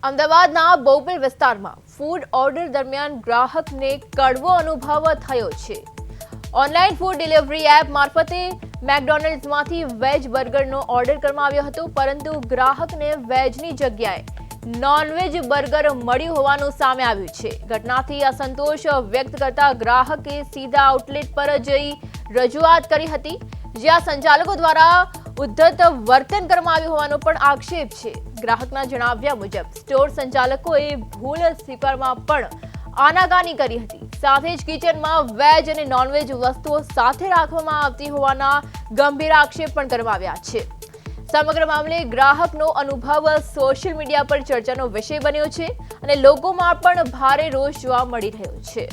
અમદાવાદના બોપલ વિસ્તારમાં food order દરમિયાન ગ્રાહકને કડવો અનુભવ થયો છે। ઓનલાઈન ફૂડ ડિલિવરી એપ મારફતે મેકડોનલ્ડ્સમાંથી વેજ બર્ગરનો ઓર્ડર કરવામાં આવ્યો હતો, પરંતુ ગ્રાહકને વેજની જગ્યાએ નોનવેજ બર્ગર મળ્યું હોવાનું સામે આવ્યું છે। ઘટનાથી અસંતોષ વ્યક્ત કરતા ગ્રાહકે સીધા આઉટલેટ પર જઈ રજૂઆત કરી હતી, જ્યાં સંચાલકો દ્વારા ઉદ્ધત વર્તન કરવામાં આવ્યું હોવાનો પણ આક્ષેપ છે। ગ્રાહકના જણાવ્યા મુજબ સ્ટોર સંચાલકોએ ભૂલ સ્વીકારવામાં પણ આનાકાની કરી હતી, સાથે જ કિચનમાં વેજ અને નોનવેજ વસ્તુઓ સાથે રાખવામાં આવતી હોવાના ગંભીર આક્ષેપ પણ કરવામાં આવ્યા છે। સમગ્ર મામલે ગ્રાહકનો અનુભવ સોશિયલ મીડિયા પર ચર્ચાનો વિષય બન્યો છે અને લોકોમાં પણ ભારે રોષ જોવા મળી રહ્યો છે।